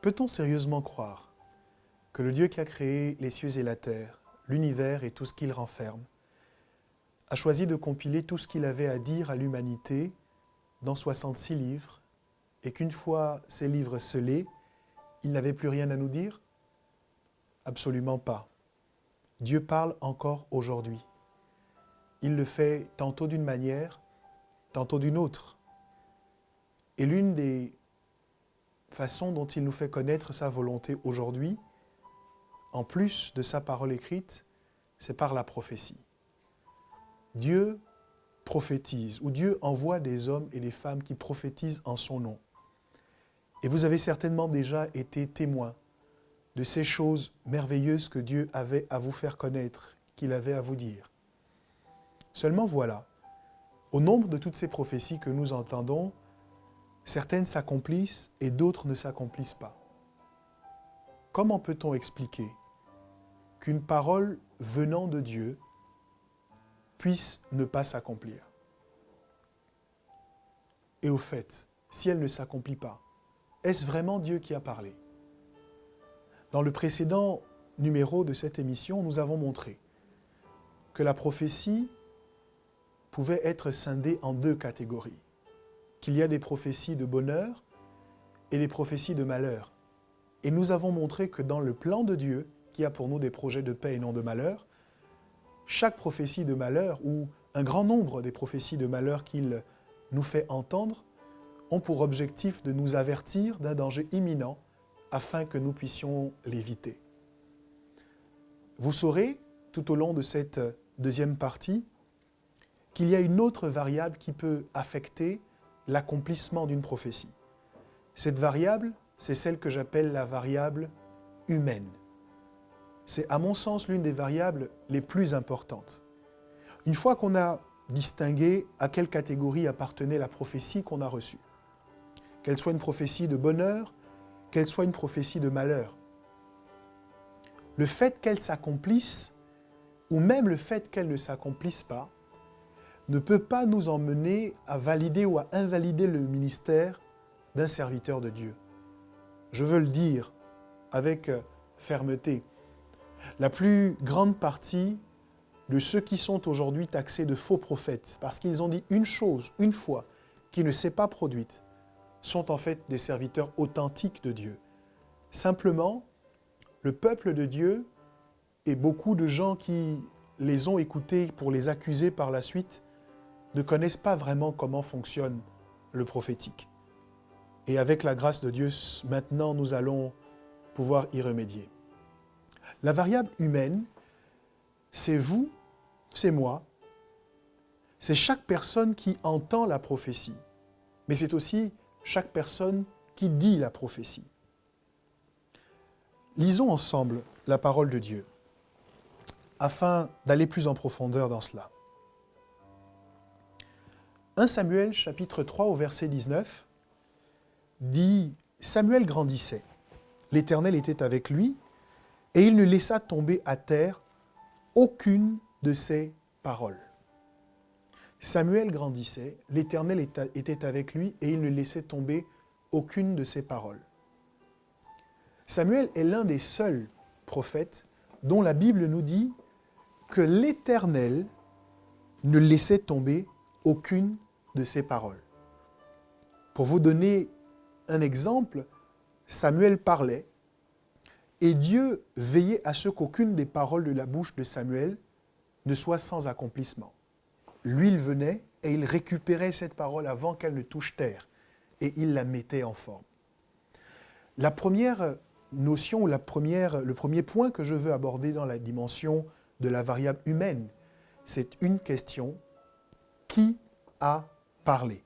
Peut-on sérieusement croire que le Dieu qui a créé les cieux et la terre, l'univers et tout ce qu'il renferme, a choisi de compiler tout ce qu'il avait à dire à l'humanité dans 66 livres, et qu'une fois ces livres scellés, il n'avait plus rien à nous dire? Absolument pas. Dieu parle encore aujourd'hui. Il le fait tantôt d'une manière, tantôt d'une autre. Et l'une des façons dont il nous fait connaître sa volonté aujourd'hui, en plus de sa parole écrite, c'est par la prophétie. Dieu prophétise, ou Dieu envoie des hommes et des femmes qui prophétisent en son nom. Et vous avez certainement déjà été témoin de ces choses merveilleuses que Dieu avait à vous faire connaître, qu'il avait à vous dire. Seulement voilà, au nombre de toutes ces prophéties que nous entendons, certaines s'accomplissent et d'autres ne s'accomplissent pas. Comment peut-on expliquer qu'une parole venant de Dieu puisse ne pas s'accomplir? Et au fait, si elle ne s'accomplit pas, est-ce vraiment Dieu qui a parlé? Dans le précédent numéro de cette émission, nous avons montré que la prophétie pouvait être scindée en deux catégories. Qu'il y a des prophéties de bonheur et des prophéties de malheur. Et nous avons montré que dans le plan de Dieu, qui a pour nous des projets de paix et non de malheur, chaque prophétie de malheur, ou un grand nombre des prophéties de malheur qu'il nous fait entendre, ont pour objectif de nous avertir d'un danger imminent afin que nous puissions l'éviter. Vous saurez, tout au long de cette deuxième partie, qu'il y a une autre variable qui peut affecter l'accomplissement d'une prophétie. Cette variable, c'est celle que j'appelle la variable humaine. C'est à mon sens l'une des variables les plus importantes. Une fois qu'on a distingué à quelle catégorie appartenait la prophétie qu'on a reçue, qu'elle soit une prophétie de bonheur, qu'elle soit une prophétie de malheur, le fait qu'elle s'accomplisse, ou même le fait qu'elle ne s'accomplisse pas, ne peut pas nous emmener à valider ou à invalider le ministère d'un serviteur de Dieu. Je veux le dire avec fermeté. La plus grande partie de ceux qui sont aujourd'hui taxés de faux prophètes, parce qu'ils ont dit une chose, une fois, qui ne s'est pas produite, sont en fait des serviteurs authentiques de Dieu. Simplement, le peuple de Dieu et beaucoup de gens qui les ont écoutés pour les accuser par la suite ne connaissent pas vraiment comment fonctionne le prophétique. Et avec la grâce de Dieu, maintenant, nous allons pouvoir y remédier. La variable humaine, c'est vous, c'est moi, c'est chaque personne qui entend la prophétie, mais c'est aussi chaque personne qui dit la prophétie. Lisons ensemble la parole de Dieu, afin d'aller plus en profondeur dans cela. 1 Samuel chapitre 3 au verset 19 dit « Samuel grandissait, l'Éternel était avec lui, et il ne laissa tomber à terre aucune de ses paroles. » Samuel grandissait, l'Éternel était avec lui, et il ne laissait tomber aucune de ses paroles. Samuel est l'un des seuls prophètes dont la Bible nous dit que l'Éternel ne laissait tomber aucune de ses paroles. Pour vous donner un exemple, Samuel parlait et Dieu veillait à ce qu'aucune des paroles de la bouche de Samuel ne soit sans accomplissement. Lui, il venait et il récupérait cette parole avant qu'elle ne touche terre et il la mettait en forme. La première notion ou le premier point que je veux aborder dans la dimension de la variable humaine, c'est une question: qui a parlé?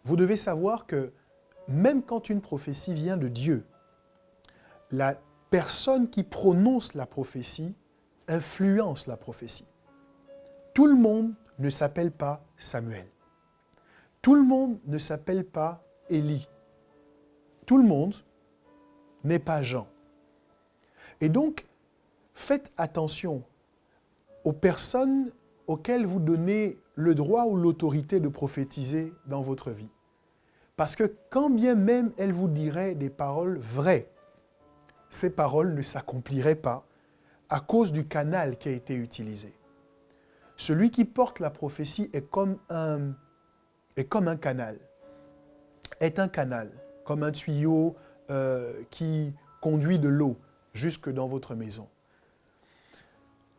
Vous devez savoir que même quand une prophétie vient de Dieu, la personne qui prononce la prophétie influence la prophétie. Tout le monde ne s'appelle pas Samuel. Tout le monde ne s'appelle pas Élie. Tout le monde n'est pas Jean. Et donc, faites attention aux personnes auxquelles vous donnez le droit ou l'autorité de prophétiser dans votre vie. Parce que quand bien même elle vous dirait des paroles vraies, ces paroles ne s'accompliraient pas à cause du canal qui a été utilisé. Celui qui porte la prophétie est comme un canal, comme un tuyau qui conduit de l'eau jusque dans votre maison.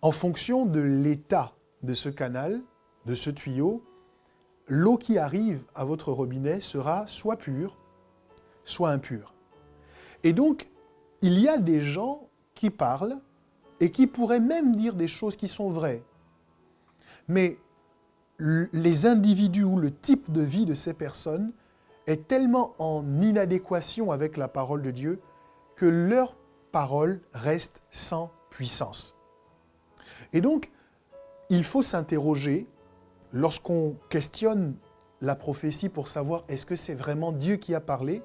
En fonction de l'état de ce canal, de ce tuyau, l'eau qui arrive à votre robinet sera soit pure, soit impure. Et donc, il y a des gens qui parlent et qui pourraient même dire des choses qui sont vraies. Mais les individus ou le type de vie de ces personnes est tellement en inadéquation avec la parole de Dieu que leur parole reste sans puissance. Et donc, il faut s'interroger lorsqu'on questionne la prophétie pour savoir est-ce que c'est vraiment Dieu qui a parlé.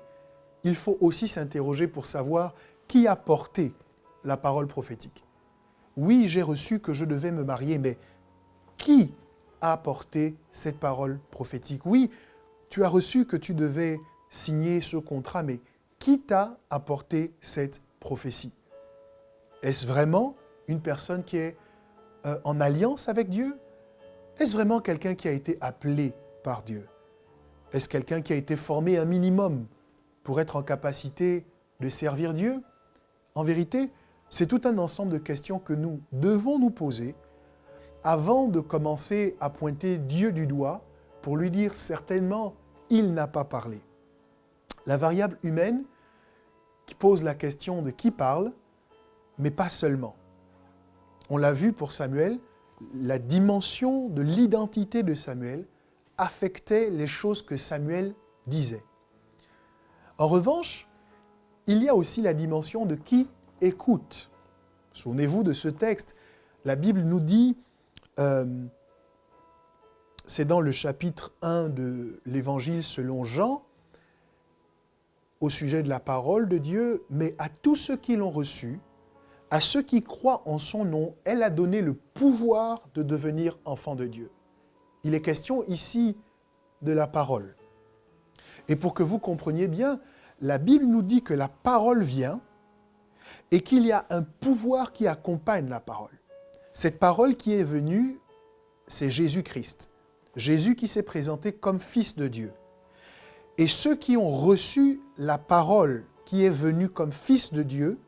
Il faut aussi s'interroger pour savoir qui a porté la parole prophétique. Oui, j'ai reçu que je devais me marier, mais qui a apporté cette parole prophétique? Oui, tu as reçu que tu devais signer ce contrat, mais qui t'a apporté cette prophétie? Est-ce vraiment une personne qui est en alliance avec Dieu? Est-ce vraiment quelqu'un qui a été appelé par Dieu? Est-ce quelqu'un qui a été formé un minimum pour être en capacité de servir Dieu? En vérité, c'est tout un ensemble de questions que nous devons nous poser avant de commencer à pointer Dieu du doigt pour lui dire certainement, il n'a pas parlé. La variable humaine qui pose la question de qui parle, mais pas seulement. On l'a vu pour Samuel, la dimension de l'identité de Samuel affectait les choses que Samuel disait. En revanche, il y a aussi la dimension de qui écoute. Souvenez-vous de ce texte. La Bible nous dit, c'est dans le chapitre 1 de l'Évangile selon Jean, au sujet de la parole de Dieu, mais à tous ceux qui l'ont reçu, à ceux qui croient en son nom, elle a donné le pouvoir de devenir enfants de Dieu. Il est question ici de la parole. Et pour que vous compreniez bien, la Bible nous dit que la parole vient et qu'il y a un pouvoir qui accompagne la parole. Cette parole qui est venue, c'est Jésus-Christ. Jésus qui s'est présenté comme Fils de Dieu. Et ceux qui ont reçu la parole qui est venue comme Fils de Dieu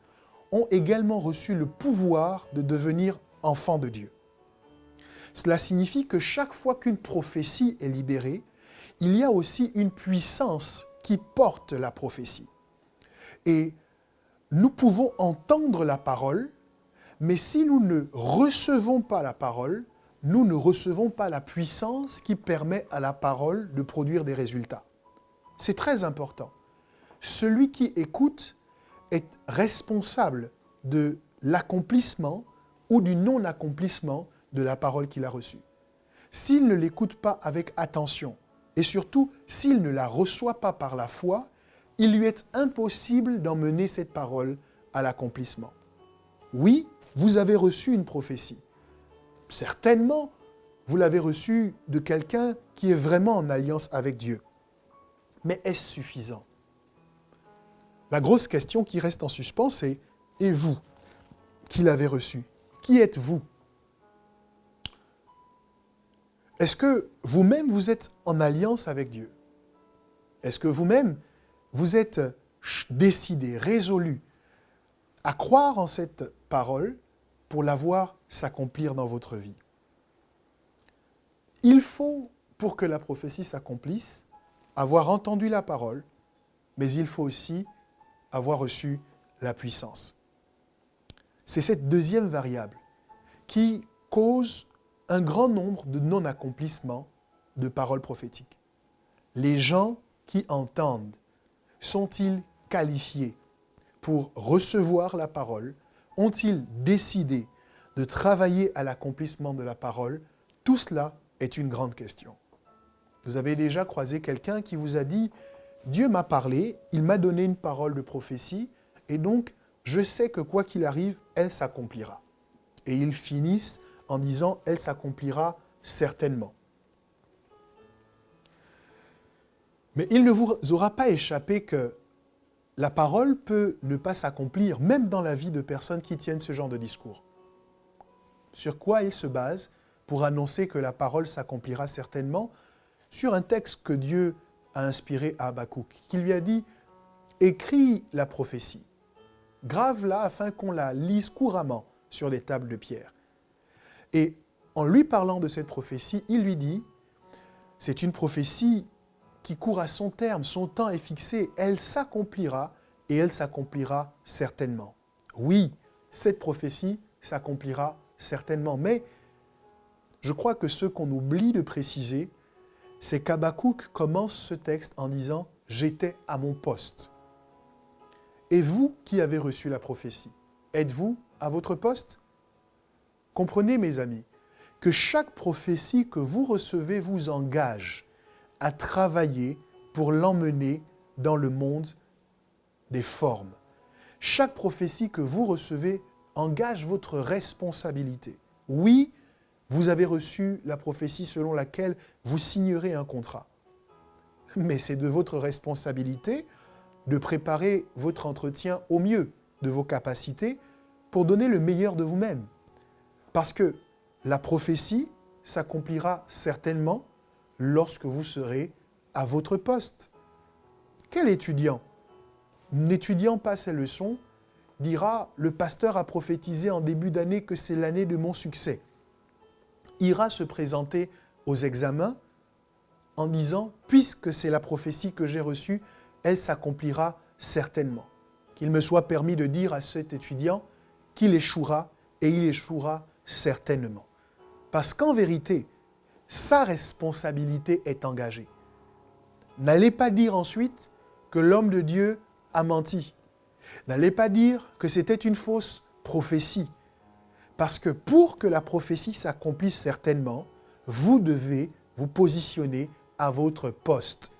ont également reçu le pouvoir de devenir enfants de Dieu. Cela signifie que chaque fois qu'une prophétie est libérée, il y a aussi une puissance qui porte la prophétie. Et nous pouvons entendre la parole, mais si nous ne recevons pas la parole, nous ne recevons pas la puissance qui permet à la parole de produire des résultats. C'est très important. Celui qui écoute est responsable de l'accomplissement ou du non-accomplissement de la parole qu'il a reçue. S'il ne l'écoute pas avec attention, et surtout s'il ne la reçoit pas par la foi, il lui est impossible d'emmener cette parole à l'accomplissement. Oui, vous avez reçu une prophétie. Certainement, vous l'avez reçue de quelqu'un qui est vraiment en alliance avec Dieu. Mais est-ce suffisant? La grosse question qui reste en suspens, c'est « Et vous, qui l'avez reçu, qui êtes-vous » Est-ce que vous-même, vous êtes en alliance avec Dieu? Est-ce que vous-même, vous êtes décidé, résolu à croire en cette parole pour la voir s'accomplir dans votre vie? Il faut, pour que la prophétie s'accomplisse, avoir entendu la parole, mais il faut aussi avoir reçu la puissance. C'est cette deuxième variable qui cause un grand nombre de non-accomplissements de paroles prophétiques. Les gens qui entendent, sont-ils qualifiés pour recevoir la parole? Ont-ils décidé de travailler à l'accomplissement de la parole? Tout cela est une grande question. Vous avez déjà croisé quelqu'un qui vous a dit « Dieu m'a parlé, il m'a donné une parole de prophétie, et donc je sais que quoi qu'il arrive, elle s'accomplira. » Et ils finissent en disant « Elle s'accomplira certainement. » Mais il ne vous aura pas échappé que la parole peut ne pas s'accomplir, même dans la vie de personnes qui tiennent ce genre de discours. Sur quoi il se base pour annoncer que la parole s'accomplira certainement? Sur un texte que Dieu a inspiré à Habakkuk, qui lui a dit « Écris la prophétie, grave-la afin qu'on la lise couramment sur des tables de pierre. » Et en lui parlant de cette prophétie, il lui dit « C'est une prophétie qui court à son terme, son temps est fixé, elle s'accomplira et elle s'accomplira certainement. » Oui, cette prophétie s'accomplira certainement, mais je crois que ce qu'on oublie de préciser, c'est qu'Habakkuk commence ce texte en disant « J'étais à mon poste ». Et vous qui avez reçu la prophétie, êtes-vous à votre poste? Comprenez, mes amis, que chaque prophétie que vous recevez vous engage à travailler pour l'emmener dans le monde des formes. Chaque prophétie que vous recevez engage votre responsabilité. Oui, vous avez reçu la prophétie selon laquelle vous signerez un contrat. Mais c'est de votre responsabilité de préparer votre entretien au mieux de vos capacités pour donner le meilleur de vous-même. Parce que la prophétie s'accomplira certainement lorsque vous serez à votre poste. Quel étudiant, n'étudiant pas ses leçons, dira « le pasteur a prophétisé en début d'année que c'est l'année de mon succès », ira se présenter aux examens en disant « puisque c'est la prophétie que j'ai reçue, elle s'accomplira certainement ». Qu'il me soit permis de dire à cet étudiant qu'il échouera et il échouera certainement. Parce qu'en vérité, sa responsabilité est engagée. N'allez pas dire ensuite que l'homme de Dieu a menti. N'allez pas dire que c'était une fausse prophétie. Parce que pour que la prophétie s'accomplisse certainement, vous devez vous positionner à votre poste.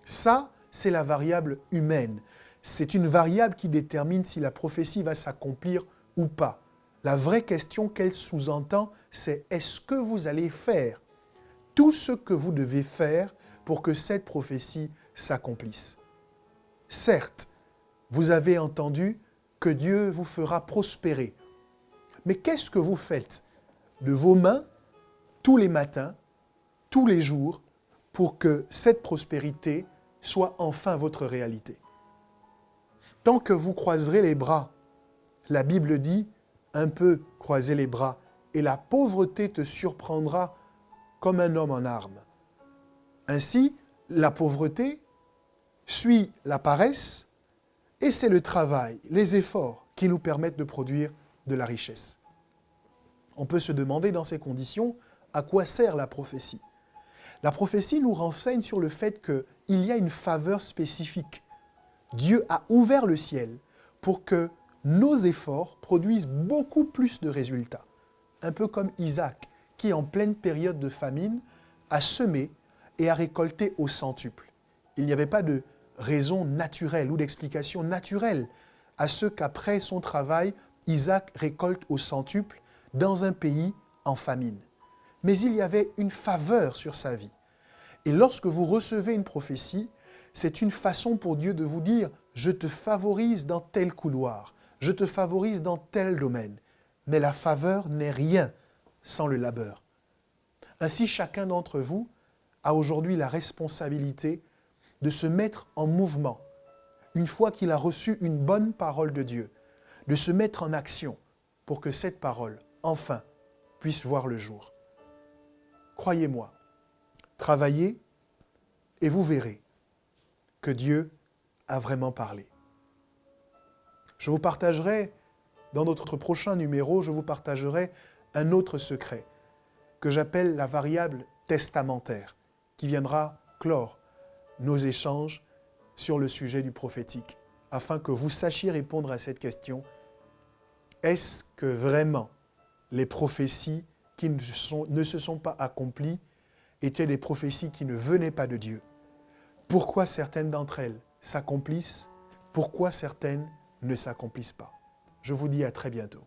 Ça, c'est la variable humaine. C'est une variable qui détermine si la prophétie va s'accomplir ou pas. La vraie question qu'elle sous-entend, c'est est-ce que vous allez faire tout ce que vous devez faire pour que cette prophétie s'accomplisse? Certes, vous avez entendu que Dieu vous fera prospérer. Mais qu'est-ce que vous faites de vos mains tous les matins, tous les jours, pour que cette prospérité soit enfin votre réalité? Tant que vous croiserez les bras, la Bible dit, un peu croiser les bras, et la pauvreté te surprendra comme un homme en armes. Ainsi, la pauvreté suit la paresse, et c'est le travail, les efforts qui nous permettent de produire de la richesse. On peut se demander dans ces conditions, à quoi sert la prophétie? La prophétie nous renseigne sur le fait qu'il y a une faveur spécifique. Dieu a ouvert le ciel pour que nos efforts produisent beaucoup plus de résultats. Un peu comme Isaac, qui en pleine période de famine, a semé et a récolté au centuple. Il n'y avait pas de raison naturelle ou d'explication naturelle à ce qu'après son travail, Isaac récolte au centuple dans un pays en famine. Mais il y avait une faveur sur sa vie. Et lorsque vous recevez une prophétie, c'est une façon pour Dieu de vous dire « je te favorise dans tel couloir, je te favorise dans tel domaine ». Mais la faveur n'est rien sans le labeur. Ainsi, chacun d'entre vous a aujourd'hui la responsabilité de se mettre en mouvement, une fois qu'il a reçu une bonne parole de Dieu, de se mettre en action pour que cette parole, enfin, puisse voir le jour. Croyez-moi, travaillez et vous verrez que Dieu a vraiment parlé. Je vous partagerai, dans notre prochain numéro, je vous partagerai un autre secret que j'appelle la variable testamentaire, qui viendra clore nos échanges sur le sujet du prophétique, afin que vous sachiez répondre à cette question. Est-ce que vraiment les prophéties qui ne se sont pas accomplies étaient des prophéties qui ne venaient pas de Dieu? Pourquoi certaines d'entre elles s'accomplissent? Pourquoi certaines ne s'accomplissent pas? Je vous dis à très bientôt.